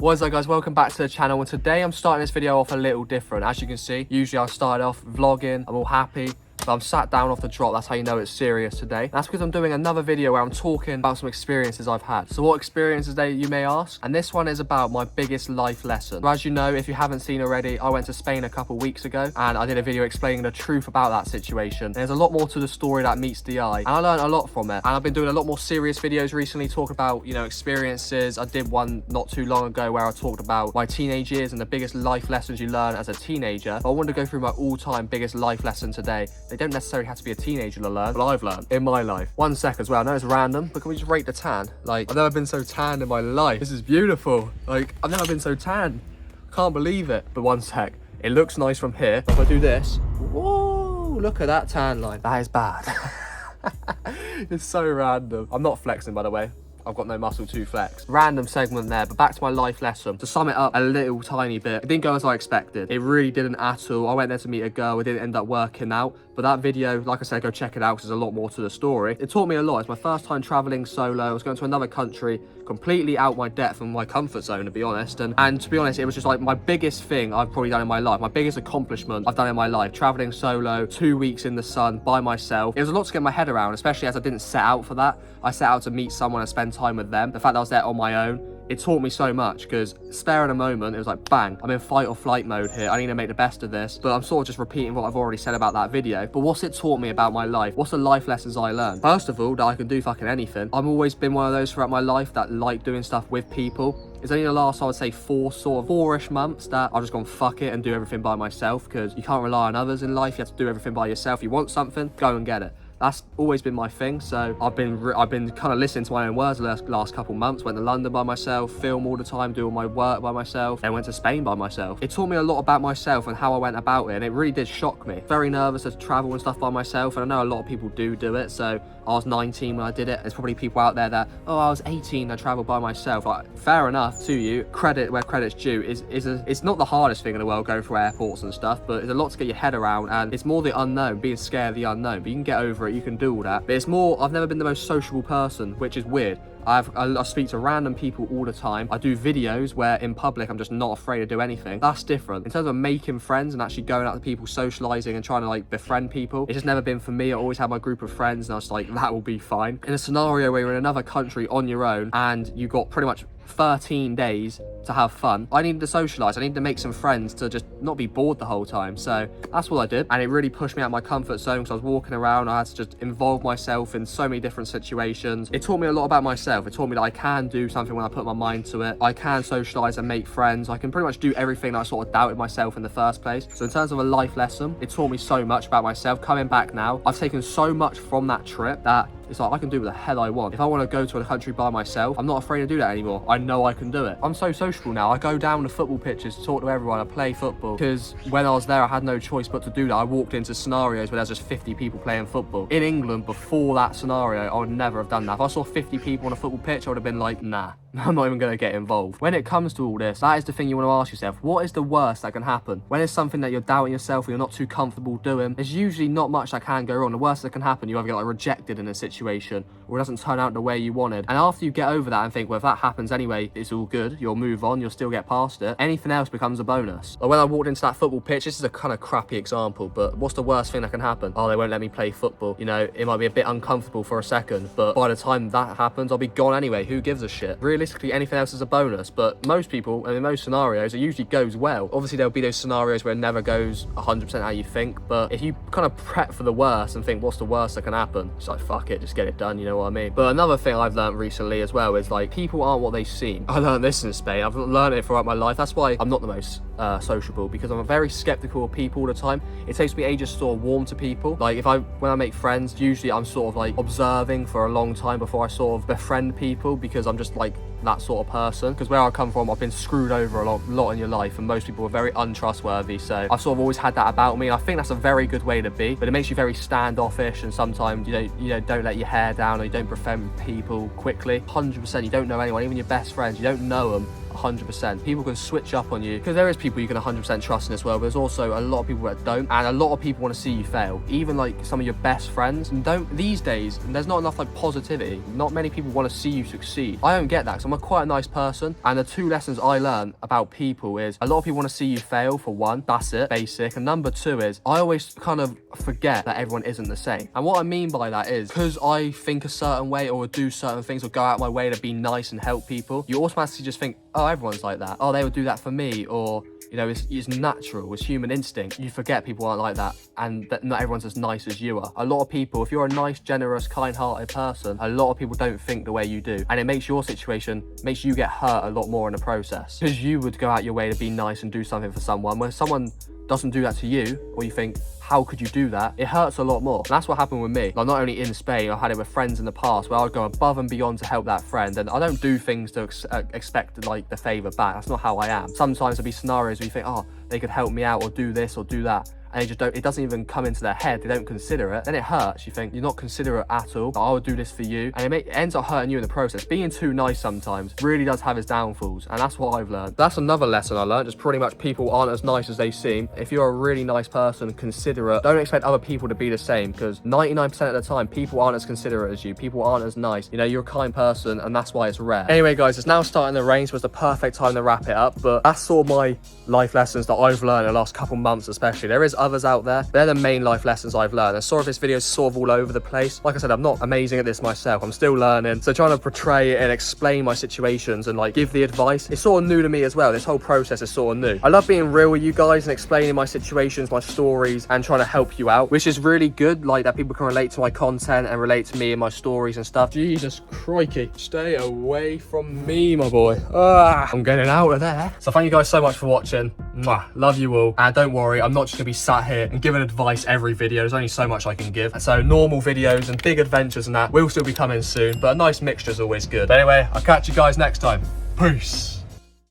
What's up guys, welcome back to the channel, and today I'm starting this video off a little different. As you can see, usually I start off vlogging, I'm all happy, but I'm sat down off the drop. That's how you know it's serious today. That's because I'm doing another video where I'm talking about some experiences I've had. So what experiences they, you may ask? And this one is about my biggest life lesson. So as you know, if you haven't seen already, I went to Spain a couple weeks ago and I did a video explaining the truth about that situation. There's a lot more to the story that meets the eye, and I learned a lot from it. And I've been doing a lot more serious videos recently, talking about, you know, experiences. I did one not too long ago where I talked about my teenage years and the biggest life lessons you learn as a teenager. But I wanted to go through my all-time biggest life lesson today. They don't necessarily have to be a teenager to learn, but I've learned in my life. One sec as well, I know it's random, but can we just rate the tan? Like, I've never been so tanned in my life. This is beautiful. Like, I've never been so tanned. Can't believe it. But one sec, it looks nice from here. If I do this, whoa, look at that tan line. That is bad. It's so random. I'm not flexing, by the way. I've got no muscle to flex. Random segment there, but back to my life lesson. To sum it up a little tiny bit, it didn't go as I expected. It really didn't at all. I went there to meet a girl. It didn't end up working out. But that video, like I said, go check it out because there's a lot more to the story. It taught me a lot. It's my first time traveling solo. I was going to another country, completely out my depth and my comfort zone, to be honest. And to be honest, it was just like my biggest thing I've probably done in my life. My biggest accomplishment I've done in my life. Traveling solo, 2 weeks in the sun by myself. It was a lot to get my head around, especially as I didn't set out for that. I set out to meet someone and spend time with them. The fact that I was there on my own, it taught me so much, because sparing a moment, it was like, bang, I'm in fight or flight mode here. I need to make the best of this. But I'm sort of just repeating what I've already said about that video. But what's it taught me about my life? What's the life lessons I learned? First of all, that I can do fucking anything. I've always been one of those throughout my life that like doing stuff with people. It's only the last, I would say, four-ish months that I've just gone fuck it and do everything by myself, because you can't rely on others in life. You have to do everything by yourself. You want something, go and get it. That's always been my thing. So I've been kind of listening to my own words the last couple months. Went to London by myself, film all the time, do all my work by myself, then went to Spain by myself. It taught me a lot about myself and how I went about it, and it really did shock me. Very nervous to travel and stuff by myself, and I know a lot of people do it. So I was 19 when I did it. There's probably people out there that, oh, I was 18, I traveled by myself. Like, fair enough to you. Credit where credit's due. It's not the hardest thing in the world, going through airports and stuff, but it's a lot to get your head around, and it's more the unknown, being scared of the unknown. But you can get over it, you can do all that. But it's more, I've never been the most sociable person, which is weird. I speak to random people all the time. I do videos where in public I'm just not afraid to do anything. That's different. In terms of making friends and actually going out to people, socializing and trying to like befriend people, it's just never been for me. I always had my group of friends and I was like, that will be fine. In a scenario where you're in another country on your own and you got pretty much 13 days to have fun, I needed to socialize. I needed to make some friends to just not be bored the whole time. So that's what I did, and it really pushed me out of my comfort zone, because I was walking around. I had to just involve myself in so many different situations. It taught me a lot about myself. It taught me that I can do something when I put my mind to it. I can socialize and make friends. I can pretty much do everything that I sort of doubted myself in the first place. So in terms of a life lesson, it taught me so much about myself. Coming back now, I've taken so much from that trip that it's like I can do what the hell I want. If I want to go to a country by myself, I'm not afraid to do that anymore. I know I can do it. I'm so sociable now. I go down to football pitches to talk to everyone. I play football, because when I was there, I had no choice but to do that. I walked into scenarios where there's just 50 people playing football. In England, before that scenario, I would never have done that. If I saw 50 people on a football pitch, I would have been like, nah, I'm not even going to get involved. When it comes to all this, that is the thing you want to ask yourself. What is the worst that can happen? When it's something that you're doubting yourself or you're not too comfortable doing, there's usually not much that can go wrong. The worst that can happen, you either get like rejected in a situation, or it doesn't turn out the way you wanted. And after you get over that and think, well, if that happens anyway, it's all good, you'll move on, you'll still get past it, anything else becomes a bonus. Like when I walked into that football pitch, this is a kind of crappy example, but what's the worst thing that can happen? Oh, they won't let me play football. You know, it might be a bit uncomfortable for a second, but by the time that happens, I'll be gone anyway. Who gives a shit? Realistically, anything else is a bonus. But most people, and in most scenarios, it usually goes well. Obviously, there'll be those scenarios where it never goes 100% how you think, but if you kind of prep for the worst and think, what's the worst that can happen? It's like, fuck it, just get it done, you know what I mean? But another thing I've learned recently as well is like, people aren't what they seem. I learned this in Spain. I've learned it throughout my life. That's why I'm not the most sociable, because I'm very skeptical of people all the time. It takes me ages to sort of warm to people. Like when I make friends, usually I'm sort of like observing for a long time before I sort of befriend people, because I'm just like that sort of person. Because where I come from, I've been screwed over a lot in your life, and most people are very untrustworthy. So I've sort of always had that about me, and I think that's a very good way to be. But it makes you very standoffish, and sometimes you don't let your hair down, or you don't befriend people quickly. 100%, you don't know anyone, even your best friends, you don't know them 100%. People can switch up on you because there is people you can 100% trust in this world, but there's also a lot of people that don't, and a lot of people want to see you fail. Even like some of your best friends don't these days. There's not enough like positivity. Not many people want to see you succeed. I don't get that because I'm quite a nice person, and the 2 lessons I learned about people is a lot of people want to see you fail, for one. That's it, basic. And number 2 is I always kind of forget that everyone isn't the same. And what I mean by that is because I think a certain way or do certain things or go out my way to be nice and help people, you automatically just think, oh, everyone's like that. Oh, they would do that for me. Or, you know, it's natural, it's human instinct. You forget people aren't like that, and that not everyone's as nice as you are. A lot of people, if you're a nice, generous, kind-hearted person, a lot of people don't think the way you do. And it makes your situation, makes you get hurt a lot more in the process. Because you would go out your way to be nice and do something for someone, where someone doesn't do that to you, or you think, how could you do that? It hurts a lot more. And that's what happened with me. Like, not only in Spain, I had it with friends in the past where I'd go above and beyond to help that friend. And I don't do things to expect like the favor back. That's not how I am. Sometimes there'll be scenarios where you think, oh, they could help me out or do this or do that. And they just don't, it doesn't even come into their head. They don't consider it. Then it hurts. You think, you're not considerate at all. I would do this for you. And it ends up hurting you in the process. Being too nice sometimes really does have its downfalls. And that's what I've learned. That's another lesson I learned. Just pretty much people aren't as nice as they seem. If you're a really nice person, considerate, don't expect other people to be the same, because 99% of the time, people aren't as considerate as you. People aren't as nice. You know, you're a kind person, and that's why it's rare. Anyway, guys, it's now starting to rain, so it's the perfect time to wrap it up. But that's all my life lessons that I've learned in the last couple months, especially. There is others out there. They're the main life lessons I've learned. And sorry if this video is sort of all over the place. Like I said, I'm not amazing at this myself. I'm still learning. So trying to portray it and explain my situations and like give the advice, it's sort of new to me as well. This whole process is sort of new. I love being real with you guys and explaining my situations, my stories, and trying to help you out, which is really good. Like that people can relate to my content and relate to me and my stories and stuff. Jesus crikey. Stay away from me, my boy. I'm getting out of there. So thank you guys so much for watching. Mwah. Love you all. And don't worry, I'm not just gonna be sat here and giving advice every video. There's only so much I can give. And so normal videos and big adventures and that will still be coming soon, but a nice mixture is always good. But anyway, I'll catch you guys next time. Peace.